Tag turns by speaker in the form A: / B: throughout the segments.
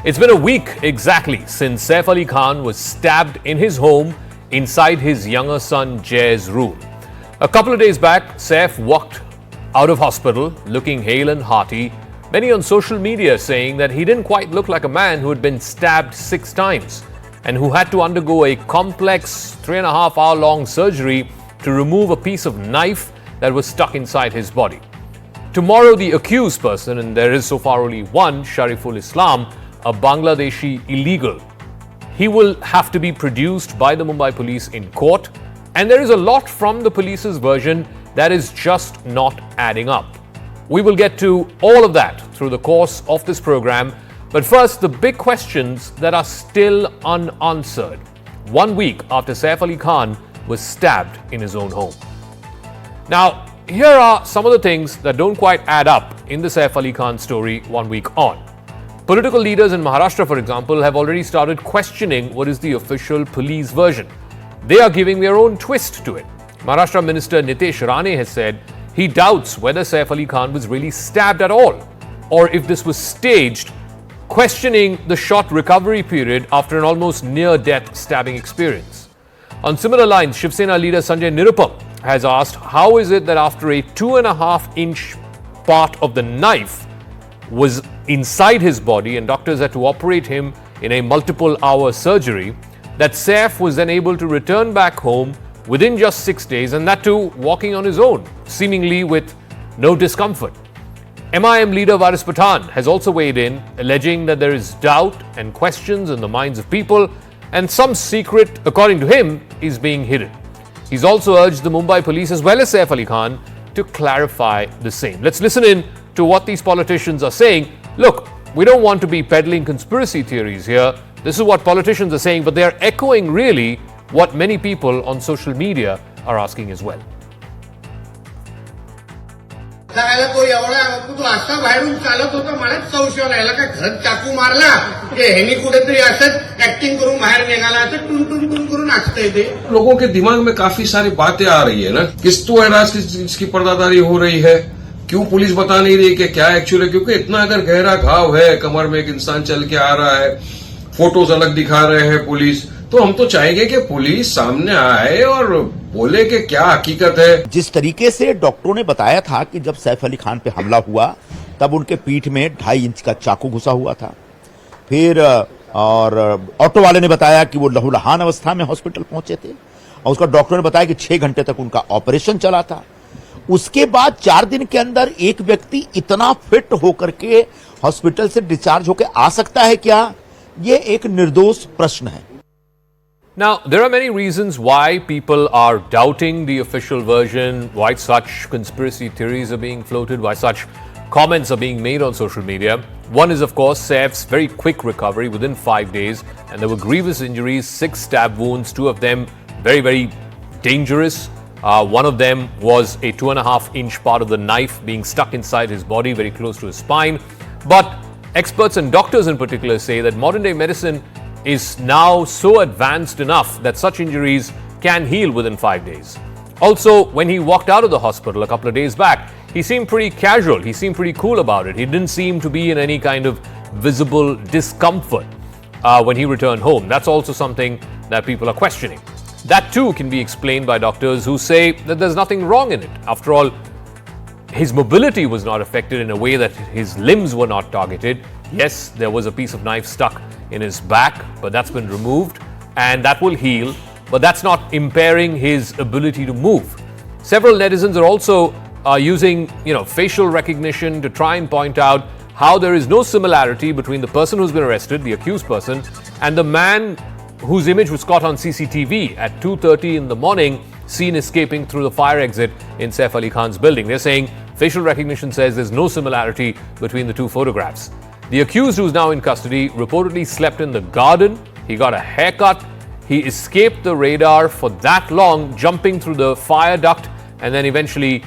A: It's been a week exactly since Saif Ali Khan was stabbed in his home inside his younger son Jay's room. A couple of days back, Saif walked out of hospital looking hale and hearty, many on social media saying that he didn't quite look like a man who had been stabbed 6 times and who had to undergo a complex 3.5 hour long surgery to remove a piece of knife that was stuck inside his body. Tomorrow, the accused person, and there is so far only one, Shariful Islam, a Bangladeshi illegal, he will have to be produced by the Mumbai police in court, and there is a lot from the police's version that is just not adding up. We will get to all of that through the course of this program, but first, the big questions that are still unanswered 1 week after Saif Ali Khan was stabbed in his own home. Now, here are some of the things that don't quite add up in the Saif Ali Khan story 1 week on. Political leaders in Maharashtra, for example, have already started questioning what is the official police version. They are giving their own twist to it. Maharashtra Minister Nitesh Rane has said he doubts whether Saif Ali Khan was really stabbed at all, or if this was staged, questioning the short recovery period after an almost near-death stabbing experience. On similar lines, Shiv Sena leader Sanjay Nirupam has asked how is it that after a 2.5-inch part of the knife was inside his body and doctors had to operate him in a multiple-hour surgery, that Saif was then able to return back home within just 6 days, and that too walking on his own, seemingly with no discomfort. MIM leader Waris Pathan has also weighed in, alleging that there is doubt and questions in the minds of people, and some secret, according to him, is being hidden. He's also urged the Mumbai police as well as Saif Ali Khan to clarify the same. Let's listen in to what these politicians are saying. Look, we don't want to be peddling conspiracy theories here. This is what politicians are saying, but they are echoing really what many people on social media are asking as well.
B: तो एवढा तो असा बाहेरून चालत होता मलाच संशय राहिला का घरात चाकू मारला की ह्यानी कुठेतरी असंच ऍक्टिंग करून बाहेर निघाला असं टून टून टून करून असतंय ते
C: लोगों के दिमाग में काफी सारी बातें आ रही है ना, किस तो एराज की पर्दादारी हो रही है, क्यों पुलिस बता नहीं रही कि क्या एक्चुअली, क्योंकि इतना अगर गहरा घाव है, कमर में एक इंसान चल के आ रहा है, फोटोज अलग दिखा रहे हैं पुलिस, तो हम तो चाहेंगे कि पुलिस सामने आए और बोले कि क्या हकीकत है।
D: जिस तरीके से डॉक्टरों ने बताया था कि जब सैफ अली खान पे हमला हुआ तब उनके पीठ में 2.5 इंच का चाकू घुसा हुआ था, फिर और ऑटो वाले ने बताया कि वो लहूलुहान अवस्था में हॉस्पिटल पहुंचे थे और उसका डॉक्टर ने बताया कि 6 घंटे तक उनका ऑपरेशन चला था। उसके बाद 4 दिन के अंदर एक व्यक्ति इतना फिट होकर के हॉस्पिटल से डिस्चार्ज होकर आ सकता है क्या? ये एक निर्दोष प्रश्न है।
A: Now, there are many reasons why people are doubting the official version, why such conspiracy theories are being floated, why such comments are being made on social media. One is, of course, Saif's very quick recovery within 5 days, and there were grievous injuries, 6 stab wounds, 2 of them very, very dangerous. One of them was a 2.5-inch part of the knife being stuck inside his body, very close to his spine. But experts and doctors in particular say that modern-day medicine is now so advanced enough that such injuries can heal within 5 days. Also, when he walked out of the hospital a couple of days back, he seemed pretty casual, he seemed pretty cool about it. He didn't seem to be in any kind of visible discomfort when he returned home. That's also something that people are questioning. That too can be explained by doctors who say that there's nothing wrong in it. After all, his mobility was not affected in a way that his limbs were not targeted. Yes, there was a piece of knife stuck in his back, but that's been removed and that will heal, but that's not impairing his ability to move. Several netizens are also using, facial recognition to try and point out how there is no similarity between the person who's been arrested, the accused person, and the man whose image was caught on CCTV at 2:30 in the morning, seen escaping through the fire exit in Saif Ali Khan's building. They're saying facial recognition says there's no similarity between the two photographs. The accused, who's now in custody, reportedly slept in the garden. He got a haircut. He escaped the radar for that long, jumping through the fire duct and then eventually,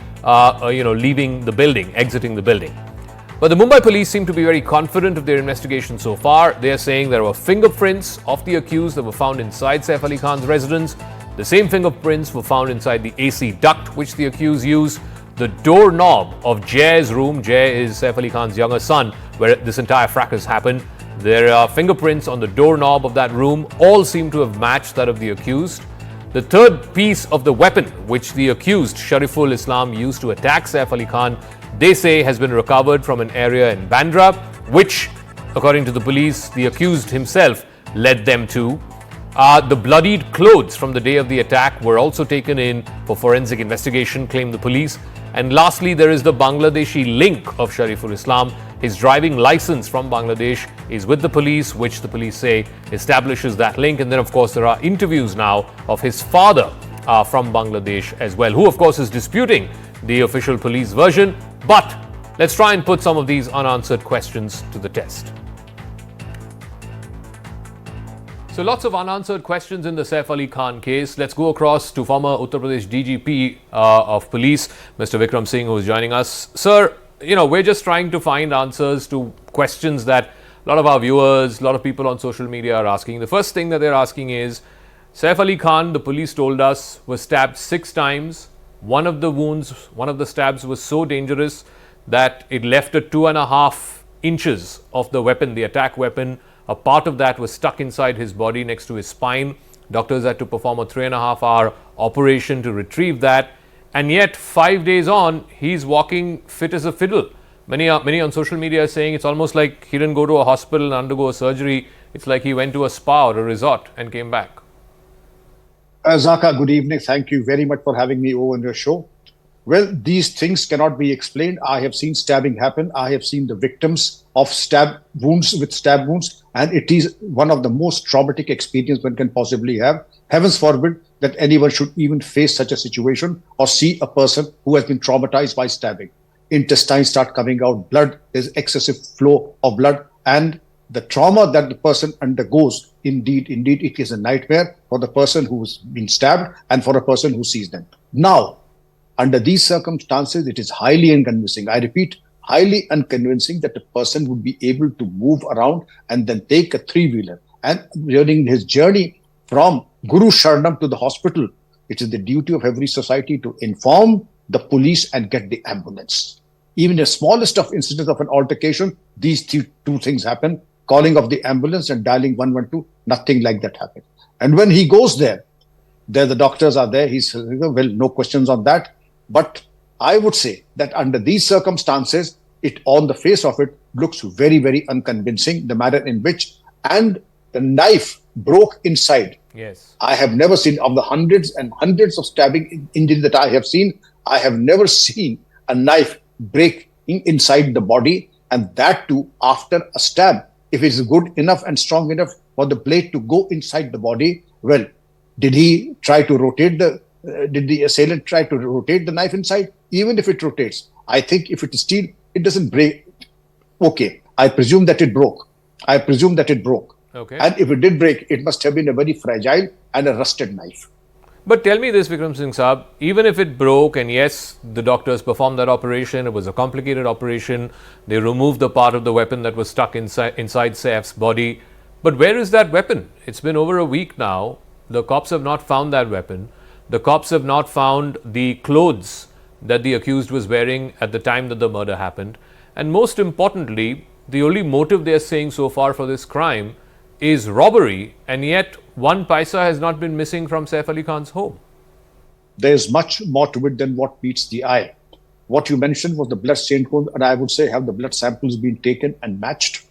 A: leaving the building, exiting the building. But the Mumbai police seem to be very confident of their investigation so far. They are saying there were fingerprints of the accused that were found inside Saif Ali Khan's residence. The same fingerprints were found inside the AC duct which the accused used. The doorknob of Jay's room, Jay is Saif Ali Khan's younger son, where this entire fracas happened, There are fingerprints on the doorknob of that room. All seem to have matched that of the accused. The third piece of the weapon, which the accused, Shariful Islam, used to attack Saif Ali Khan, they say has been recovered from an area in Bandra, which, according to the police, the accused himself led them to. The bloodied clothes from the day of the attack were also taken in for forensic investigation, claim the police. And lastly, there is the Bangladeshi link of Shariful Islam. His driving license from Bangladesh is with the police, which the police say establishes that link. And then, of course, there are interviews now of his father from Bangladesh as well, who, of course, is disputing the official police version. But let's try and put some of these unanswered questions to the test. So lots of unanswered questions in the Saif Ali Khan case. Let's go across to former Uttar Pradesh DGP of police, Mr. Vikram Singh, who is joining us. Sir, we're just trying to find answers to questions that a lot of our viewers, a lot of people on social media are asking. The first thing that they're asking is, Saif Ali Khan, the police told us, was stabbed 6 times. One of the stabs was so dangerous that it left 2.5 inches of the weapon, the attack weapon. A part of that was stuck inside his body next to his spine. Doctors had to perform a 3.5-hour operation to retrieve that. And yet, 5 days on, he's walking fit as a fiddle. Many on social media are saying it's almost like he didn't go to a hospital and undergo a surgery. It's like he went to a spa or a resort and came back.
E: Zakka, good evening. Thank you very much for having me over on your show. Well, these things cannot be explained. I have seen stabbing happen. I have seen the victims of stab wounds, and it is one of the most traumatic experiences one can possibly have. Heavens forbid that anyone should even face such a situation or see a person who has been traumatized by stabbing. Intestines start coming out, blood, there's excessive flow of blood, and the trauma that the person undergoes, indeed, it is a nightmare for the person who's been stabbed and for a person who sees them. Now, under these circumstances, it is highly unconvincing. I repeat, highly unconvincing that a person would be able to move around and then take a 3-wheeler. And during his journey from Guru Sharanam to the hospital, it is the duty of every society to inform the police and get the ambulance. Even the smallest of incidents of an altercation, these two things happen. Calling of the ambulance and dialing 112, nothing like that happened. And when he goes there the doctors are there. He's, well, no questions on that. But I would say that under these circumstances, it on the face of it looks very, very unconvincing, the manner in which, and the knife broke inside.
A: Yes.
E: I have never seen, of the hundreds and hundreds of stabbing injuries that I have seen, I have never seen a knife break inside the body, and that too after a stab. If it is good enough and strong enough for the blade to go inside the body, well, did he try to rotate did the assailant try to rotate the knife inside? Even if it rotates, I think if it is steel, it doesn't break. Okay, I presume that it broke. Okay. And if it did break, it must have been a very fragile and a rusted knife.
A: But tell me this, Vikram Singh Saab, even if it broke, and yes, the doctors performed that operation, it was a complicated operation, they removed the part of the weapon that was stuck inside Saif's body. But where is that weapon? It's been over a week now. The cops have not found that weapon. The cops have not found the clothes that the accused was wearing at the time that the murder happened. And most importantly, the only motive they are saying so far for this crime is robbery, and yet 1 paisa has not been missing from Saif Ali Khan's home.
E: There's much more to it than what meets the eye. What you mentioned was the blood stain code, and I would say have the blood samples been taken and matched?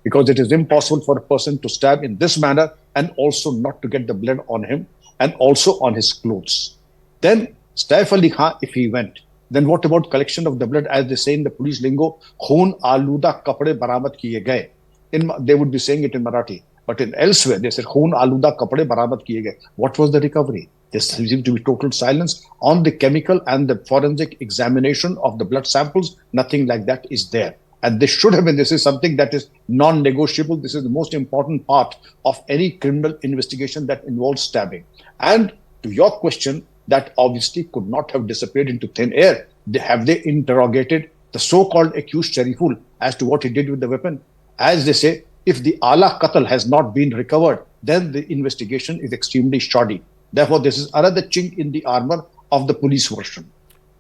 E: Because it is impossible for a person to stab in this manner and also not to get the blood on him and also on his clothes. Then Saif Ali Khan, if he went, then what about collection of the blood? As they say in the police lingo, khoon aluda kapde baramad kiye gaye. They would be saying it in Marathi, but in elsewhere they said khoon aluda kapde baramad kiye gaye. What was the recovery? There seems to be total silence on the chemical and the forensic examination of the blood samples. Nothing like that is there. And this should have been, this is something that is non-negotiable. This is the most important part of any criminal investigation that involves stabbing. And to your question, that obviously could not have disappeared into thin air. Have they interrogated the so-called accused Shariful as to what he did with the weapon? As they say, if the ala qatl has not been recovered, then the investigation is extremely shoddy. Therefore, this is another chink in the armor of the police version.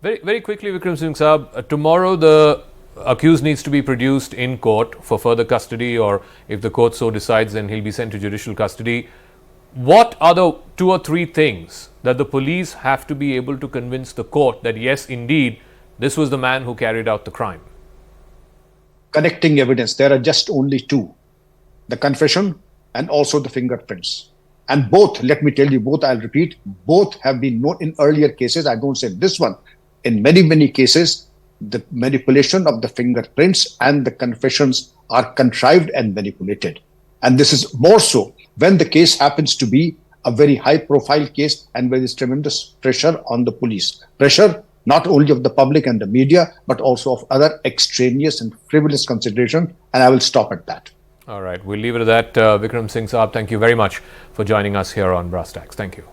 A: Very, very quickly, Vikram Singh Saab, tomorrow the accused needs to be produced in court for further custody, or if the court so decides, then he'll be sent to judicial custody. What are the 2 or 3 things that the police have to be able to convince the court that yes, indeed, this was the man who carried out the crime?
E: Connecting evidence. There are just only 2. The confession and also the fingerprints. And both, let me tell you, both, I'll repeat, both have been known in earlier cases. I don't say this one. In many, many cases, the manipulation of the fingerprints and the confessions are contrived and manipulated. And this is more so when the case happens to be a very high-profile case and where there's tremendous pressure on the police. Pressure not only of the public and the media, but also of other extraneous and frivolous consideration. And I will stop at that.
A: All right, we'll leave it at that. Vikram Singh Saab, thank you very much for joining us here on Brass Tacks. Thank you.